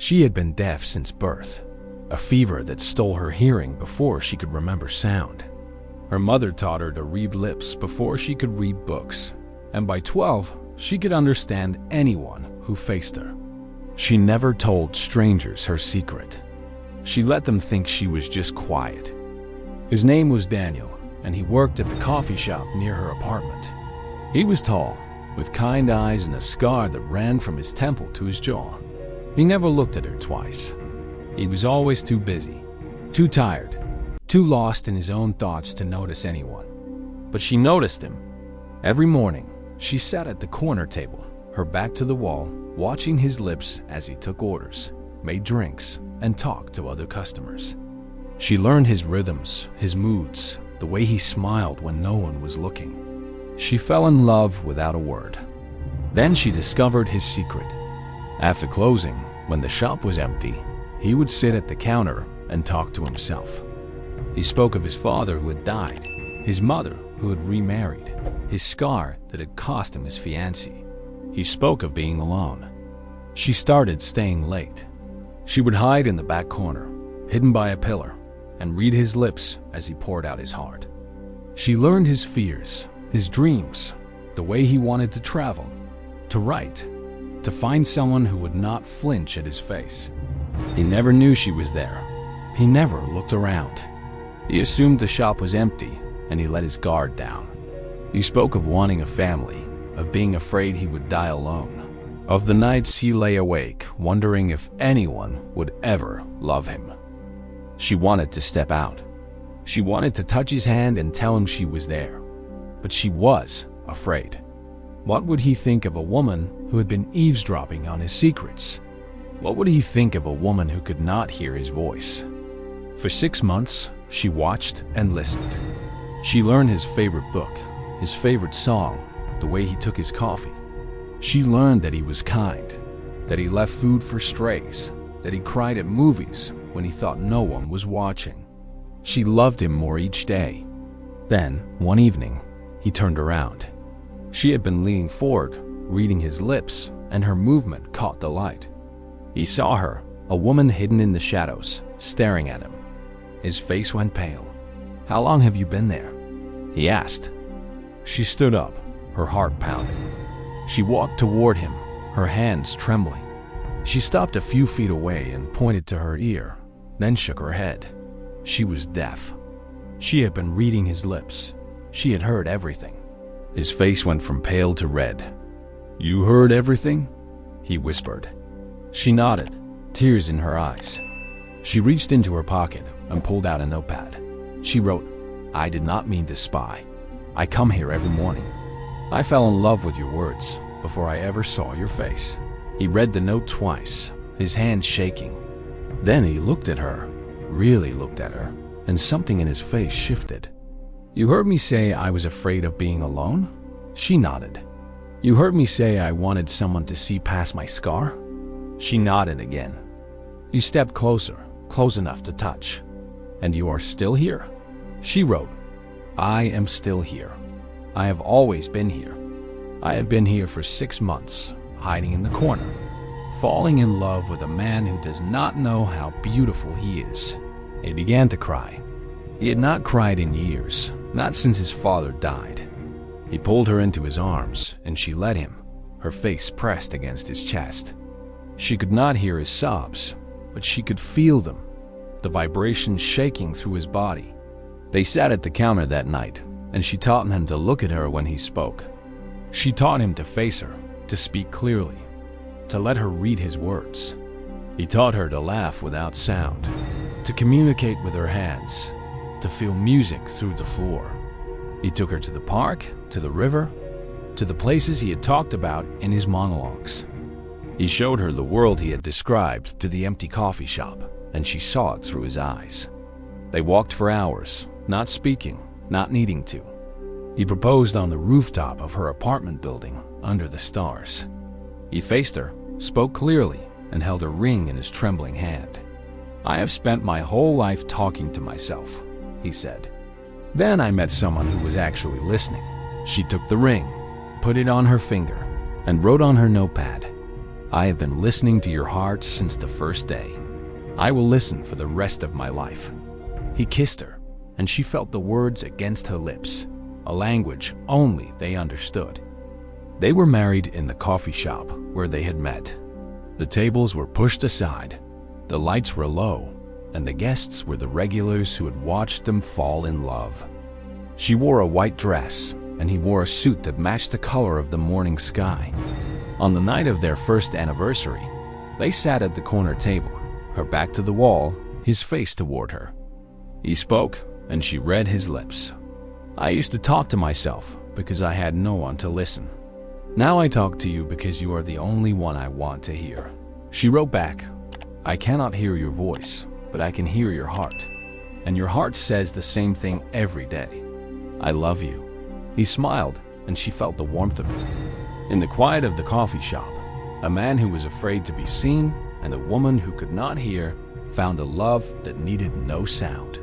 She had been deaf since birth, a fever that stole her hearing before she could remember sound. Her mother taught her to read lips before she could read books, and by 12, she could understand anyone who faced her. She never told strangers her secret. She let them think she was just quiet. His name was Daniel, and he worked at the coffee shop near her apartment. He was tall, with kind eyes and a scar that ran from his temple to his jaw. He never looked at her twice. He was always too busy, too tired, too lost in his own thoughts to notice anyone. But she noticed him. Every morning, she sat at the corner table, her back to the wall, watching his lips as he took orders, made drinks, and talked to other customers. She learned his rhythms, his moods, the way he smiled when no one was looking. She fell in love without a word. Then she discovered his secret. After closing, when the shop was empty, he would sit at the counter and talk to himself. He spoke of his father who had died, his mother who had remarried, his scar that had cost him his fiancée. He spoke of being alone. She started staying late. She would hide in the back corner, hidden by a pillar, and read his lips as he poured out his heart. She learned his fears, his dreams, the way he wanted to travel, to write, to find someone who would not flinch at his face. He never knew she was there. He never looked around. He assumed the shop was empty, and he let his guard down. He spoke of wanting a family, of being afraid he would die alone, of the nights he lay awake, wondering if anyone would ever love him. She wanted to step out. She wanted to touch his hand and tell him she was there, but she was afraid. What would he think of a woman who had been eavesdropping on his secrets? What would he think of a woman who could not hear his voice? For 6 months, she watched and listened. She learned his favorite book, his favorite song, the way he took his coffee. She learned that he was kind, that he left food for strays, that he cried at movies when he thought no one was watching. She loved him more each day. Then, one evening, he turned around. She had been leaning forward, reading his lips, and her movement caught the light. He saw her, a woman hidden in the shadows, staring at him. His face went pale. "How long have you been there?" he asked. She stood up, her heart pounding. She walked toward him, her hands trembling. She stopped a few feet away and pointed to her ear, then shook her head. She was deaf. She had been reading his lips. She had heard everything. His face went from pale to red. "You heard everything?" he whispered. She nodded, tears in her eyes. She reached into her pocket and pulled out a notepad. She wrote, "I did not mean to spy. I come here every morning. I fell in love with your words before I ever saw your face." He read the note twice, his hand shaking. Then he looked at her, really looked at her, and something in his face shifted. "You heard me say I was afraid of being alone?" She nodded. "You heard me say I wanted someone to see past my scar?" She nodded again. He stepped closer, close enough to touch. "And you are still here?" She wrote, "I am still here. I have always been here. I have been here for 6 months, hiding in the corner, falling in love with a man who does not know how beautiful he is." He began to cry. He had not cried in years, not since his father died. He pulled her into his arms, and she let him, her face pressed against his chest. She could not hear his sobs, but she could feel them, the vibrations shaking through his body. They sat at the counter that night, and she taught him to look at her when he spoke. She taught him to face her, to speak clearly, to let her read his words. He taught her to laugh without sound, to communicate with her hands, to feel music through the floor. He took her to the park, to the river, to the places he had talked about in his monologues. He showed her the world he had described to the empty coffee shop, and she saw it through his eyes. They walked for hours, not speaking, not needing to. He proposed on the rooftop of her apartment building, under the stars. He faced her, spoke clearly, and held a ring in his trembling hand. "I have spent my whole life talking to myself," he said. "Then I met someone who was actually listening." She took the ring, put it on her finger, and wrote on her notepad, I have been listening to your heart since the first day. I will listen for the rest of my life." He kissed her, and she felt the words against her lips, a language only they understood. They were married in the coffee shop where they had met. The tables were pushed aside, the lights were low, and the guests were the regulars who had watched them fall in love. She wore a white dress, and he wore a suit that matched the color of the morning sky. On the night of their first anniversary, they sat at the corner table, her back to the wall, his face toward her. He spoke, and she read his lips. "I used to talk to myself because I had no one to listen. Now I talk to you because you are the only one I want to hear." She wrote back, "I cannot hear your voice, but I can hear your heart. And your heart says the same thing every day. I love you." He smiled, and she felt the warmth of it. In the quiet of the coffee shop, a man who was afraid to be seen and a woman who could not hear found a love that needed no sound.